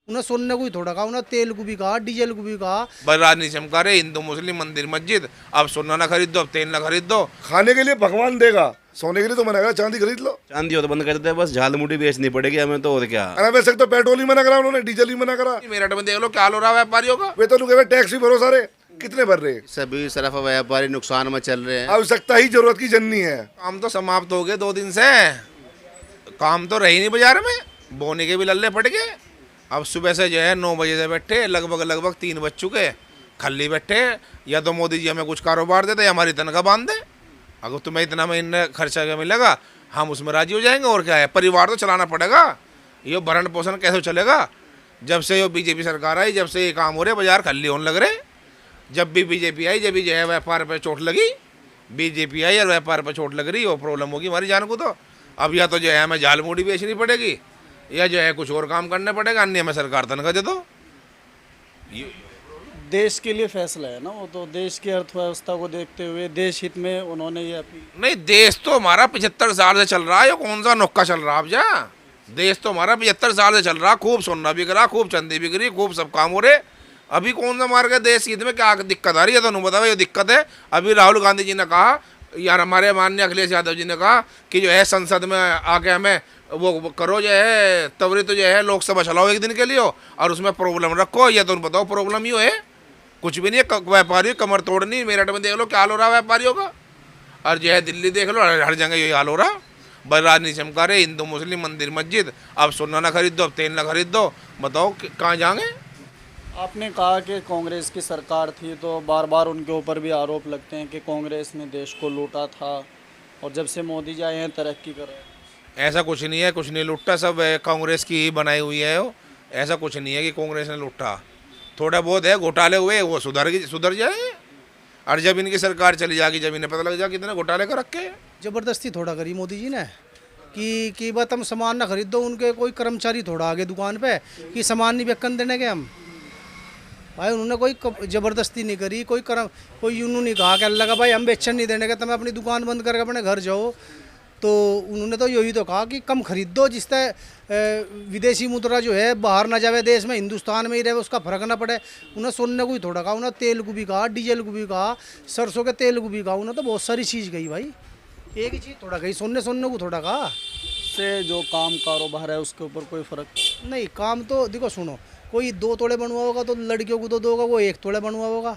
उन्हें सुनने को ही थोड़ा कहा, उन्हें तेल को भी कहा, डीजल को भी कहा। बस राजनीति चमका रहे, हिंदू मुस्लिम मंदिर मस्जिद, अब सोना ना खरीद दो, अब तेल ना खरीद दो। खाने के लिए भगवान देगा, सोने के लिए तो मना करा, चांदी खरीद लो। चांदी हो तो बंद कर दे, बस झाल मुड़ी बेचनी पड़ेगी हमें तो, और क्या। अरे वैसे तो पेट्रोल ही मना करा उन्होंने, डीजल ही मना करा। मेरठ में देख लो क्या हो रहा है व्यापारियों का। वे तो लोग टैक्स भी भरो सारे, कितने भर रहे। सभी सरफ व्यापारी नुकसान में चल रहे हैं। आवश्यकता ही जरूरत की जननी है। काम तो समाप्त हो गए 2 दिन से, काम तो रही नहीं बाजार में, बोने के भी लल्ले पड़ गए। अब सुबह से जो है 9 बजे से बैठे, लगभग 3 बज चुके, खल्ली बैठे। या तो मोदी जी हमें कुछ कारोबार दे दे, हमारी तनख्वाह बांध दे। अगर तुम्हें इतना महीने खर्चा क्या मिलेगा, हम उसमें राजी हो जाएंगे। और क्या है, परिवार तो चलाना पड़ेगा, ये भरण पोषण कैसे चलेगा। जब से ये बीजेपी सरकार आई, जब से ये काम हो रहे, बाजार खल्ली होने लग रहे। जब भी बीजेपी आई, जब भी जो है व्यापार पे चोट लगी, बीजेपी आई और व्यापार पे चोट लग रही, वो प्रॉब्लम होगी हमारी जान को। तो अब या तो जो है हमें जाल मूड़ी बेचनी पड़ेगी, या जो है कुछ और काम करने पड़ेगा, अन्य हमें सरकार तनख्वाह दे दो। देश के लिए फैसला है ना वो, तो देश की अर्थव्यवस्था को देखते हुए देश हित में उन्होंने ये अपील। नहीं, देश तो हमारा 75 साल से चल रहा है, ये कौन सा नौका चल रहा है अब जा। देश तो हमारा 75 साल से चल रहा, खूब सोना बिक रहा, खूब चांदी बिक रही, खूब सब काम हो रहे। अभी कौन सा मार के देश हित में क्या दिक्कत आ रही है, तो नहीं बताओ ये दिक्कत है। अभी राहुल गांधी जी ने कहा, यार हमारे माननीय अखिलेश यादव जी ने कहा कि जो है संसद में आके हमें वो करो, जो है त्वरित तो जो है लोकसभा चलाओ 1 दिन के लिए, और उसमें प्रॉब्लम रखो। या तो बताओ प्रॉब्लम ही है, कुछ भी नहीं है। व्यापारी कमर तोड़नी, मेरठ में देख लो क्या हाल हो रहा है व्यापारियों का, और जो है दिल्ली देख लो, हर जगह यही हाल हो रहा। बस राजनीति चमका रहे, हिंदू मुस्लिम मंदिर मस्जिद, अब सोना ना खरीद दो, अब तेल ना खरीद दो। बताओ कहाँ जाएंगे। आपने कहा कि कांग्रेस की सरकार थी, तो बार बार उनके ऊपर भी आरोप लगते हैं कि कांग्रेस ने देश को लूटा था, और जब से मोदी जी आए हैं तरक्की कर रहे हैं। ऐसा कुछ नहीं है, कुछ नहीं लूटा, सब कांग्रेस की ही बनाई हुई है वो। ऐसा कुछ नहीं है कि कांग्रेस ने लूटा, थोड़ा बहुत है घोटाले हुए, वो सुधर जाए। और जब इनकी सरकार चली जाएगी, जब इन्हें पता लग जाए कितने घोटाले कर रखे हैं। जबरदस्ती थोड़ा करी मोदी जी ने कि बात हम सामान ना खरीद दो। उनके कोई कर्मचारी थोड़ा आगे दुकान पे कि सामान नहीं बेचन देने के हम भाई। उन्होंने कोई जबरदस्ती नहीं करी, कोई यूँ नहीं कहा कि अल्लाह का भाई हम बेचन नहीं देने के, तुम्हें अपनी दुकान बंद करके अपने घर जाओ। तो उन्होंने तो यही तो कहा कि कम खरीद दो, जिससे विदेशी मुद्रा जो है बाहर ना जावे, देश में हिंदुस्तान में ही रहे, उसका फर्क ना पड़े। उन्हें सुनने को ही थोड़ा कहा, उन्हें तेल को भी कहा, डीजल को भी कहा, सरसों के तेल को भी कहा। उन्हें तो बहुत सारी चीज़ कही भाई, एक ही चीज़ थोड़ा कही, सुनने को थोड़ा कहा। से जो काम कारोबार है उसके ऊपर कोई फर्क नहीं, काम तो देखो सुनो, कोई 2 तोड़े बनवा होगा तो लड़कियों को तो दोगा, वो 1 तोड़े बनवा होगा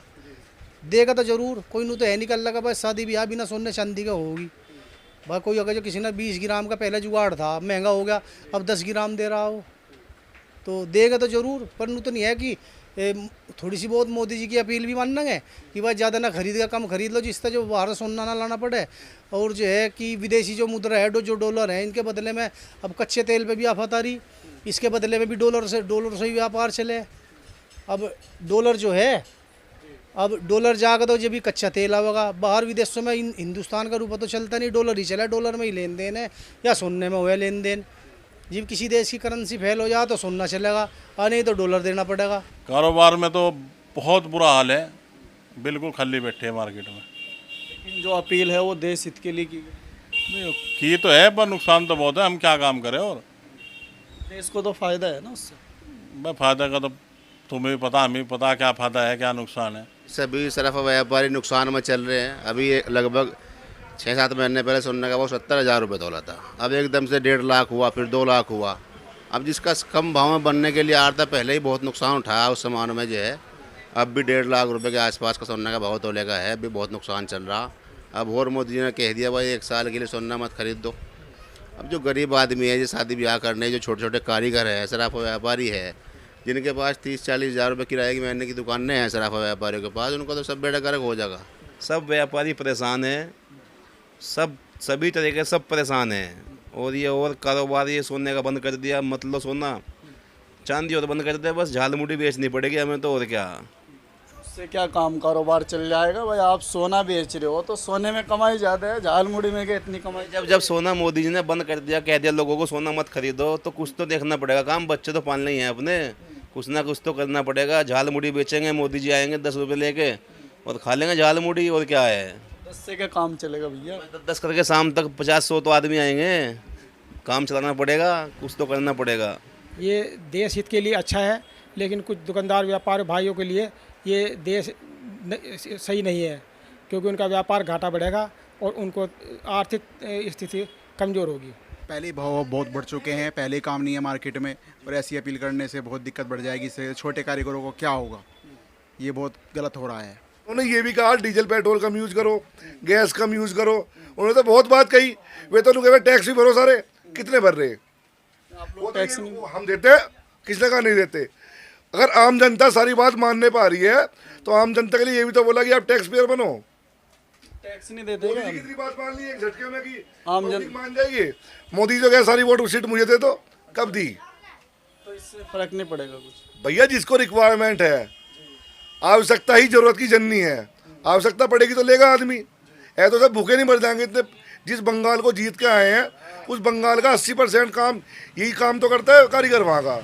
देगा तो जरूर। कोई नू तो है निकल लगा भाई, शादी ब्याह बिना सोने चांदी का होगी भाई। कोई अगर जो किसी ने 20 ग्राम का पहले जुगाड़ था, महंगा हो गया, अब 10 ग्राम दे रहा हो तो देगा तो जरूर। पर नू तो नहीं है कि थोड़ी सी बहुत मोदी जी की अपील भी मानेंगे कि भाई ज़्यादा ना खरीद का, कम खरीद लो, जिससे जो बाहर सोना ना लाना पड़े। और जो है कि विदेशी जो मुद्रा है, जो डॉलर है, इनके बदले में अब कच्चे तेल पे भी आफत आ रही, इसके बदले में भी डॉलर से ही व्यापार चले। अब डॉलर जो है, अब डॉलर जाएगा तो जब भी कच्चा तेल आवेगा। बाहर विदेशों में हिंदुस्तान का रुपया तो चलता नहीं, डॉलर ही चला, डॉलर में ही लेन देन है, या सोने में हुआ लेन देन। जब किसी देश की करेंसी फेल हो जाए तो सोना चलेगा, और नहीं तो डॉलर देना पड़ेगा। कारोबार में तो बहुत बुरा हाल है, बिल्कुल खाली बैठे हैं मार्केट में। लेकिन जो अपील है वो देश हित के लिए की गई। नहीं, की तो है, पर नुकसान तो बहुत है, हम क्या काम करें। और देश को तो फायदा है ना उससे। मैं फ़ायदा का तो तुम्हें भी पता, हमें पता क्या फ़ायदा है क्या नुकसान है। सभी सरफ व्यापारी नुकसान में चल रहे हैं। अभी लगभग 6-7 महीने पहले सोने का भाव 70,000 रुपये तोला था, अब एकदम से 1.5 लाख हुआ, फिर 2 लाख हुआ। अब जिसका कम भाव में बनने के लिए आ रहा था, पहले ही बहुत नुकसान उठाया उस सामान में जो है। अब भी 1.5 लाख रुपये के आसपास का सोने का भाव तोले का है, अभी बहुत नुकसान चल रहा। अब और मोदी जी ने कह दिया भाई 1 साल के लिए सोना मत खरीद दो। अब जो गरीब आदमी है, जो शादी ब्याह करने, जो छोटे छोटे कारीगर है, सराफा व्यापारी है, जिनके पास 30-40 हज़ार रुपये किराए की महीने की दुकानें हैं सराफा व्यापारियों के पास, उनको तो सब बेड़ा गर्क हो जाएगा। सब व्यापारी परेशान हैं, सभी तरीके सब परेशान हैं। और ये और कारोबार ये सोने का बंद कर दिया, मतलब सोना चांदी हो तो बंद कर दे, बस झाल मुड़ी बेचनी पड़ेगी हमें तो, और क्या। उससे क्या काम कारोबार चल जाएगा भाई। आप सोना बेच रहे हो तो सोने में कमाई ज़्यादा है, झाल मुड़ी में क्या इतनी कमाई। जब सोना मोदी जी ने बंद कर दिया, कह दिया लोगों को सोना मत खरीदो, तो कुछ तो देखना पड़ेगा काम। बच्चे तो पालने ही हैं अपने, कुछ ना कुछ तो करना पड़ेगा। झाल मुड़ी बेचेंगे, मोदी जी आएंगे 10 रुपये लेके और खा लेंगे झाल मुड़ी, और क्या है। 10 से क्या काम चलेगा भैया। 10 करके शाम तक 50-100 तो आदमी आएंगे, काम चलाना पड़ेगा, कुछ तो करना पड़ेगा। ये देश हित के लिए अच्छा है, लेकिन कुछ दुकानदार व्यापारी भाइयों के लिए ये देश सही नहीं है, क्योंकि उनका व्यापार घाटा बढ़ेगा और उनको आर्थिक स्थिति कमज़ोर होगी। पहले ही भाव बहुत बढ़ चुके हैं, पहले ही काम नहीं है मार्केट में, और ऐसी अपील करने से बहुत दिक्कत बढ़ जाएगी। इससे छोटे कारीगरों को क्या होगा, ये बहुत गलत हो रहा है। उन्होंने ये भी कहा डीजल पेट्रोल कम यूज़ करो, गैस कम यूज़ करो। उन्होंने तो बहुत बात कही। वे तो लोग टैक्स भी भरो सारे, कितने भर रहे? वो टैक्स तो हम देते हैं, किसने कहा नहीं देते? अगर आम जनता सारी बात मानने पा रही है तो आम जनता के लिए ये भी तो बोला कि आप टैक्स पेयर बनो। टैक्स नहीं देते मोदी क्या? जी कितनी बात मान ली एक झटके में कि आम जन पब्लिक मान जाएगी। मोदी जो गया सारी वोट सीट मुझे दे दो, कब दी? तो इससे फर्क नहीं पड़ेगा कुछ। भैया जिसको रिक्वायरमेंट है, आवश्यकता ही जरूरत की जननी है, आवश्यकता पड़ेगी तो लेगा आदमी। है तो सब भूखे नहीं मर जाएंगे इतने। जिस बंगाल को जीत के आए हैं उस बंगाल का 80% काम यही काम तो करता है कारीगर वहाँ का।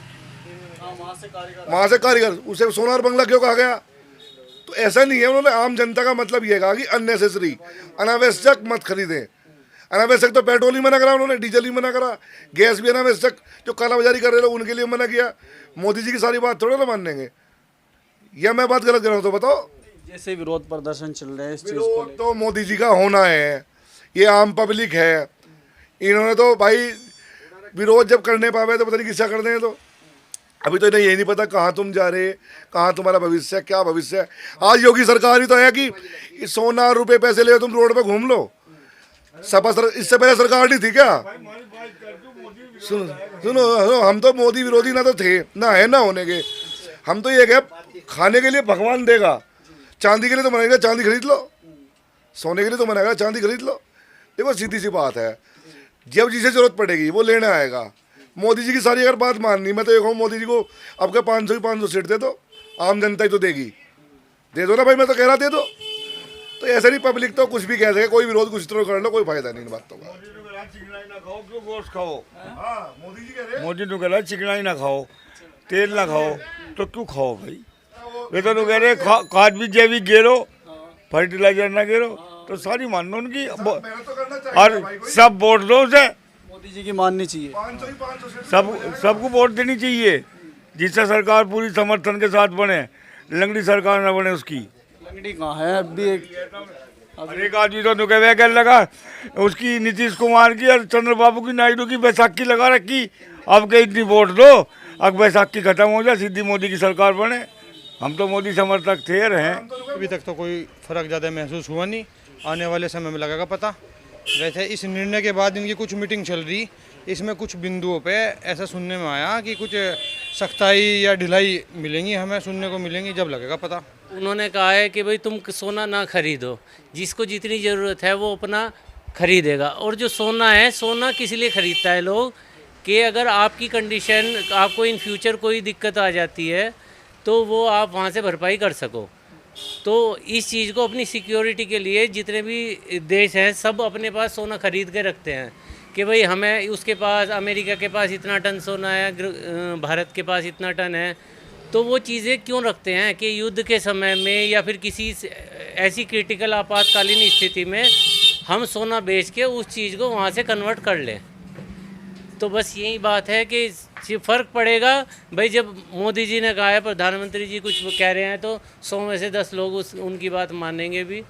वहाँ से कारीगर, उसे सोनार बंगला क्यों कहा गया? तो ऐसा नहीं है। उन्होंने आम जनता का मतलब ये कहा कि अननेसेसरी, अनावश्यक मत खरीदें। अनावश्यक तो पेट्रोल ही मना करा उन्होंने, डीजल ही मना करा, गैस भी अनावश्यक जो कालाबाजारी कर रहे लोग उनके लिए मना किया। मोदी जी की सारी बात थोड़ा ना मानेंगे। या मैं बात गलत कर रहा हूँ तो बताओ? जैसे विरोध प्रदर्शन चल रहे हैं इस चीज़ को विरोध तो मोदी जी का होना है, ये आम पब्लिक है। इन्होंने तो भाई विरोध जब करने पावे तो पता नहीं किसका कर दें। तो अभी तो इन्हें यही नहीं पता कहाँ तुम जा रहे, कहाँ तुम्हारा भविष्य है, क्या भविष्य है। आज योगी सरकार ही तो है कि सोना रुपए पैसे ले तुम रोड पे घूम लो। इससे पहले सरकार नहीं थी क्या? सुनो सुनो, हम तो मोदी विरोधी ना तो थे, ना है, ना होने के। हम तो ये कह, खाने के लिए भगवान देगा, चांदी के लिए तो मनाएगा चांदी खरीद लो, सोने के लिए तो मनाएगा चांदी खरीद लो। देखो सीधी सी बात है, जब जिसे जरूरत पड़ेगी वो लेने आएगा। मोदी जी की सारी अगर बात माननी, मैं तो ये कहूँ मोदी जी को आपके 500 सीट दे दो, आम जनता ही तो देगी। दे दो ना भाई, मैं तो कह रहा दे दो। तो ऐसे नहीं, पब्लिक तो कुछ भी कह सके, कोई विरोध कुछ तरह कर लो, कोई फायदा नहीं इन बातों का। मोदी जी कह रहे हैं, मोदी तो कह रहा है चिकनाई ना खाओ, तेल ना खाओ, तो क्यों खाओ भाई? वे तो कह रहे खाद भी जैविक गेरो, फर्टिलाइजर ना गेरो, तो सारी मान लो उनकी। और सब वोट दो उसे, मोदी जी की माननी चाहिए। 500 सबको वोट देनी चाहिए, जिससे सरकार पूरी समर्थन के साथ बने, लंगड़ी सरकार ना बने उसकी। लंगड़ी कहाँ है अभी? एक आदमी तो नुके कर लगा उसकी, नीतीश कुमार की और चंद्रबाबू की, नायडू की बैसाखी लगा रखी। अब के इतनी वोट दो, अब बैसाखी खत्म हो जाए, सीधी मोदी की सरकार बने। हम तो मोदी समर्थक थे, रहे। अभी तक तो कोई फर्क ज़्यादा महसूस हुआ नहीं, आने वाले समय में लगेगा पता। वैसे इस निर्णय के बाद इनकी कुछ मीटिंग चल रही, इसमें कुछ बिंदुओं पे ऐसा सुनने में आया कि कुछ सख्ताई या ढिलाई मिलेंगी, हमें सुनने को मिलेंगी, जब लगेगा पता। उन्होंने कहा है कि भाई तुम सोना ना खरीदो, जिसको जितनी ज़रूरत है वो अपना खरीदेगा। और जो सोना है, सोना किस लिए खरीदता है लोग, कि अगर आपकी कंडीशन, आपको इन फ्यूचर कोई दिक्कत आ जाती है तो वो आप वहाँ से भरपाई कर सको। तो इस चीज़ को अपनी सिक्योरिटी के लिए जितने भी देश हैं सब अपने पास सोना खरीद के रखते हैं कि भाई हमें, उसके पास, अमेरिका के पास इतना टन सोना है, भारत के पास इतना टन है। तो वो चीज़ें क्यों रखते हैं कि युद्ध के समय में या फिर किसी ऐसी क्रिटिकल आपातकालीन स्थिति में हम सोना बेच के उस चीज़ को वहाँ से कन्वर्ट कर लें। तो बस यही बात है कि फ़र्क पड़ेगा भाई। जब मोदी जी ने कहा है, प्रधानमंत्री जी कुछ कह रहे हैं तो 100 में से 10 लोग उनकी बात मानेंगे भी।